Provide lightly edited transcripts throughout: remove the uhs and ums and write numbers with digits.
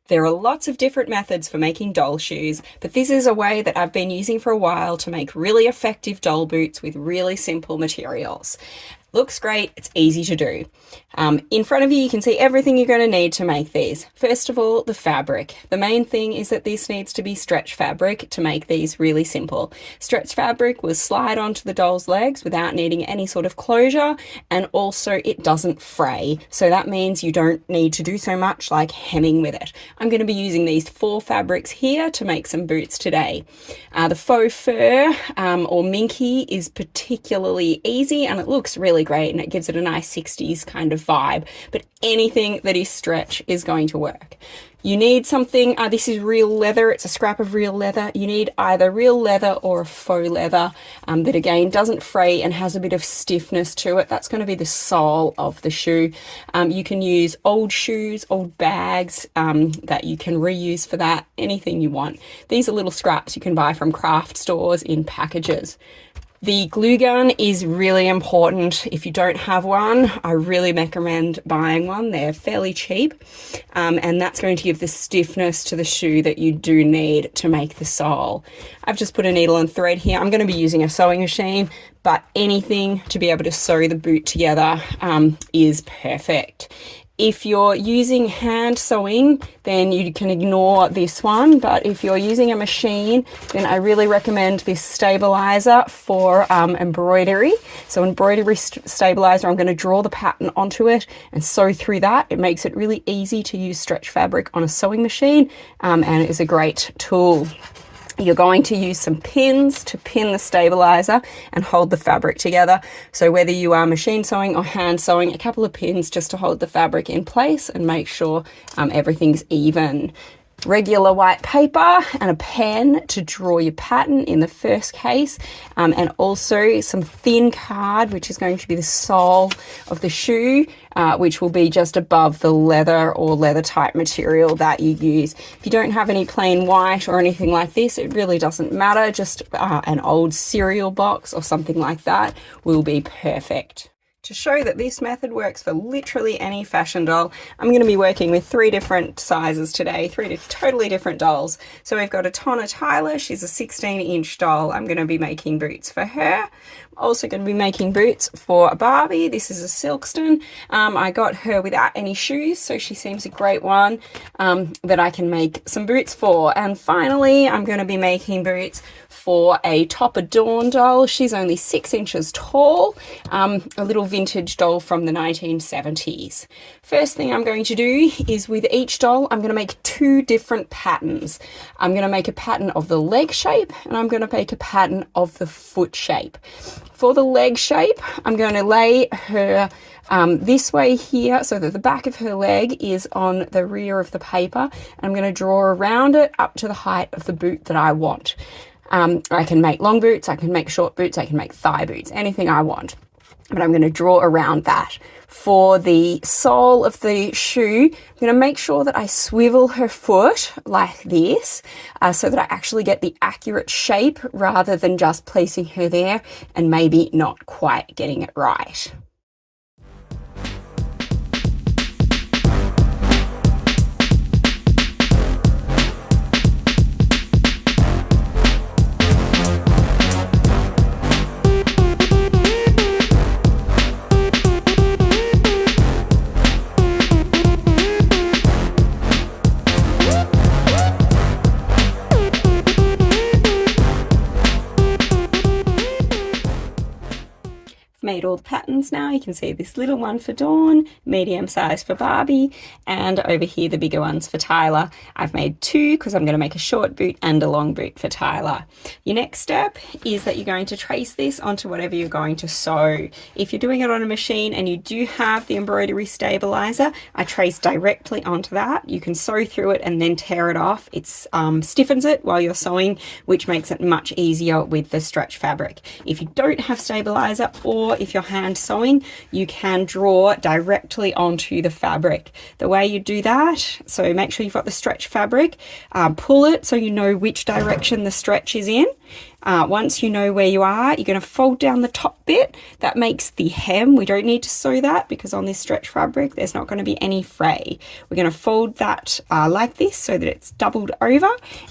There are lots of different methods for making doll shoes, but this is a way that I've been using for a while to make really effective doll boots with really simple materials. Looks great, it's easy to do. In front of you, you can see everything you're going to need to make these. First of all, the fabric. The main thing is that this needs to be stretch fabric to make these really simple. Stretch fabric will slide onto the doll's legs without needing any sort of closure, and also it doesn't fray. So that means you don't need to do so much like hemming with it. I'm going to be using these 4 fabrics here to make some boots today. The faux fur or minky is particularly easy and it looks really great and it gives it a nice 60s kind of vibe, but anything that is stretch is going to work. You need something, this is real leather, it's a scrap of real leather. You need either real leather or a faux leather that again doesn't fray and has a bit of stiffness to it. That's going to be the sole of the shoe. You can use old shoes, old bags that you can reuse for that, anything you want. These are little scraps you can buy from craft stores in packages. The glue gun is really important. If you don't have one, I really recommend buying one. They're fairly cheap, and that's going to give the stiffness to the shoe that you do need to make the sole. I've just put a needle and thread here. I'm going to be using a sewing machine, but anything to be able to sew the boot together is perfect. If you're using hand sewing, then you can ignore this one, but if you're using a machine, then I really recommend this stabilizer for embroidery. So embroidery stabilizer, I'm going to draw the pattern onto it and sew through that. It makes it really easy to use stretch fabric on a sewing machine, and it is a great tool. You're going to use some pins to pin the stabilizer and hold the fabric together. So whether you are machine sewing or hand sewing, a couple of pins just to hold the fabric in place and make sure everything's even. Regular white paper and a pen to draw your pattern in the first case, and also some thin card, which is going to be the sole of the shoe, which will be just above the leather or leather type material that you use. If you don't have any plain white or anything like this, it really doesn't matter. Just an old cereal box or something like that will be perfect. To show that this method works for literally any fashion doll, I'm going to be working with 3 different sizes today, 3 totally different dolls. So we've got a Tonna Tyler, she's a 16-inch doll. I'm going to be making boots for her. I'm also going to be making boots for a Barbie. This is a Silkstone. I got her without any shoes, so she seems a great one that I can make some boots for. And finally, I'm going to be making boots for a Topper Dawn doll. She's only 6 inches tall, a little vintage doll from the 1970s. First thing I'm going to do is with each doll, I'm going to make 2 different patterns. I'm going to make a pattern of the leg shape and I'm going to make a pattern of the foot shape. For the leg shape, I'm going to lay her this way here so that the back of her leg is on the rear of the paper. I'm going to draw around it up to the height of the boot that I want. I can make long boots, I can make short boots, I can make thigh boots, anything I want. But I'm going to draw around that. For the sole of the shoe, I'm going to make sure that I swivel her foot like this so that I actually get the accurate shape rather than just placing her there and maybe not quite getting it right. Made all the patterns now. You can see this little one for Dawn, medium size for Barbie, and over here the bigger ones for Tyler. I've made 2 because I'm going to make a short boot and a long boot for Tyler. Your next step is that you're going to trace this onto whatever you're going to sew. If you're doing it on a machine and you do have the embroidery stabilizer, I trace directly onto that. You can sew through it and then tear it off. It stiffens it while you're sewing, which makes it much easier with the stretch fabric. If you don't have stabilizer, or if you're hand sewing, you can draw directly onto the fabric. The way you do that, so make sure you've got the stretch fabric, pull it so you know which direction the stretch is in, Once you know where you are, you're going to fold down the top bit. That makes the hem. We don't need to sew that because on this stretch fabric, there's not going to be any fray. We're going to fold that like this so that it's doubled over,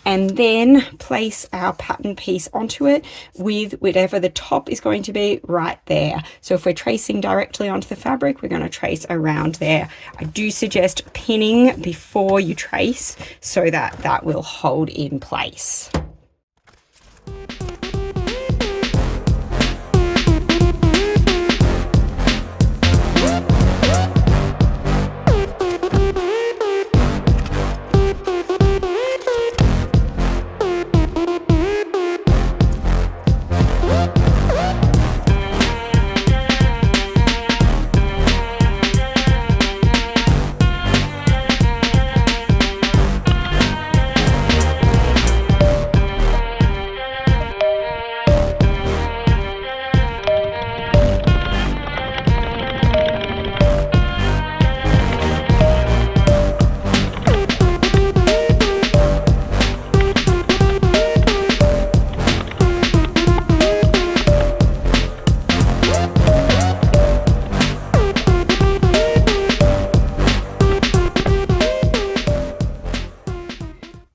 and then place our pattern piece onto it with whatever the top is going to be right there. So if we're tracing directly onto the fabric, we're going to trace around there. I do suggest pinning before you trace so that that will hold in place.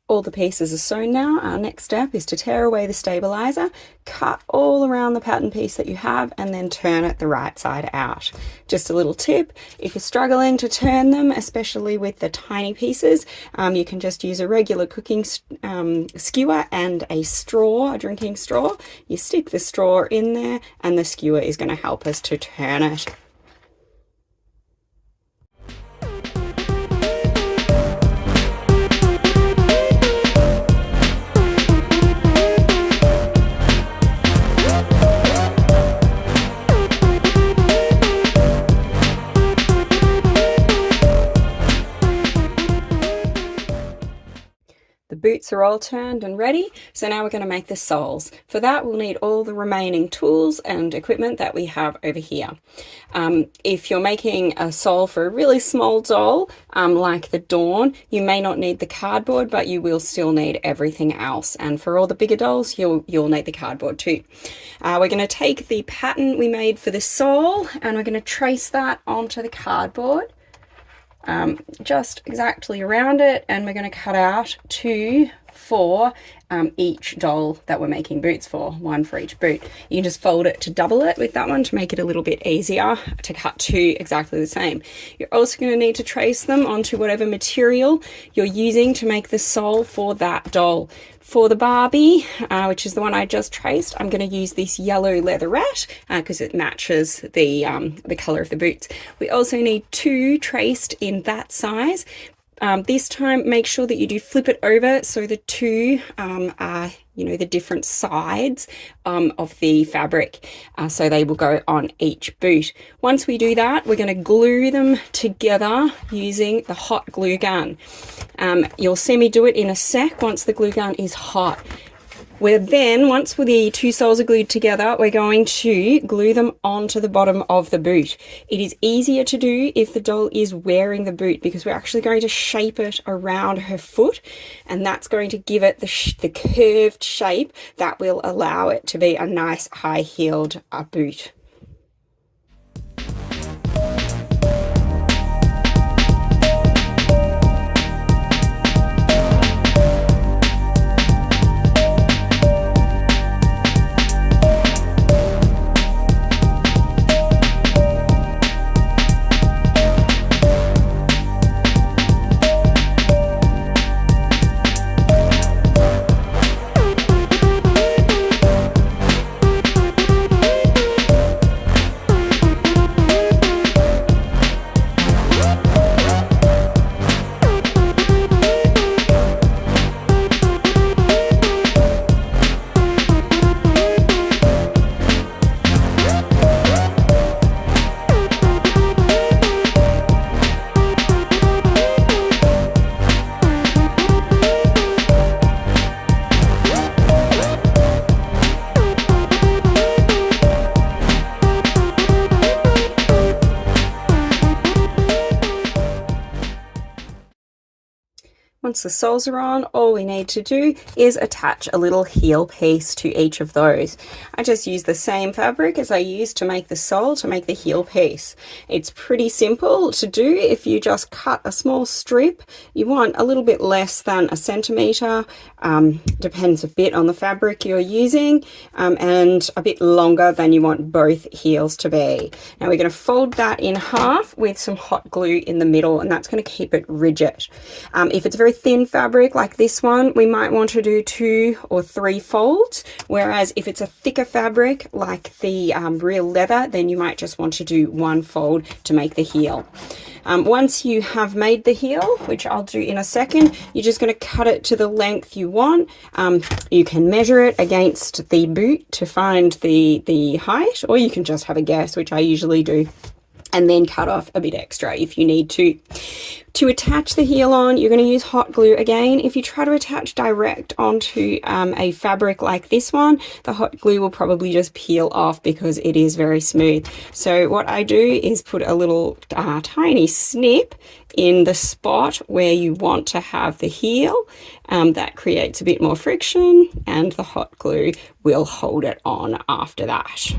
All the pieces are sewn now. Our next step is to tear away the stabilizer, cut all around the pattern piece that you have, and then turn it the right side out. Just a little tip, if you're struggling to turn them, especially with the tiny pieces, you can just use a regular cooking skewer and a straw, a drinking straw. You stick the straw in there and the skewer is going to help us to turn it. The boots are all turned and ready, so now we're going to make the soles. For that, we'll need all the remaining tools and equipment that we have over here. If you're making a sole for a really small doll, like the Dawn, you may not need the cardboard, but you will still need everything else. And for all the bigger dolls, you'll need the cardboard too. We're going to take the pattern we made for the sole, and we're going to trace that onto the cardboard. Just exactly around it, and we're going to cut out 2 for each doll that we're making boots for, 1 for each boot. You can just fold it to double it with that one to make it a little bit easier to cut 2 exactly the same. You're also going to need to trace them onto whatever material you're using to make the sole for that doll. For the Barbie, which is the one I just traced, I'm going to use this yellow leatherette because it matches the colour of the boots. We also need 2 traced in that size. This time, make sure that you do flip it over so the 2 are, the different sides of the fabric, so they will go on each boot. Once we do that, we're going to glue them together using the hot glue gun. You'll see me do it in a sec once the glue gun is hot. Once the 2 soles are glued together, we're going to glue them onto the bottom of the boot. It is easier to do if the doll is wearing the boot because we're actually going to shape it around her foot, and that's going to give it the curved shape that will allow it to be a nice high-heeled boot. Once the soles are on, all we need to do is attach a little heel piece to each of those. I just use the same fabric as I used to make the sole to make the heel piece. It's pretty simple to do. If you just cut a small strip, you want a little bit less than a centimetre, depends a bit on the fabric you're using, and a bit longer than you want both heels to be. Now we're going to fold that in half with some hot glue in the middle, and that's going to keep it rigid. If it's very thin fabric like this one, we might want to do 2 or 3 folds, whereas if it's a thicker fabric like the real leather, then you might just want to do 1 fold to make the heel. Once you have made the heel, which I'll do in a second, you're just going to cut it to the length you want. You can measure it against the boot to find the height, or you can just have a guess, which I usually do, and then cut off a bit extra if you need to. To attach the heel on, you're going to use hot glue again. If you try to attach direct onto a fabric like this one, the hot glue will probably just peel off because it is very smooth. So what I do is put a little tiny snip in the spot where you want to have the heel. That creates a bit more friction, and the hot glue will hold it on after that.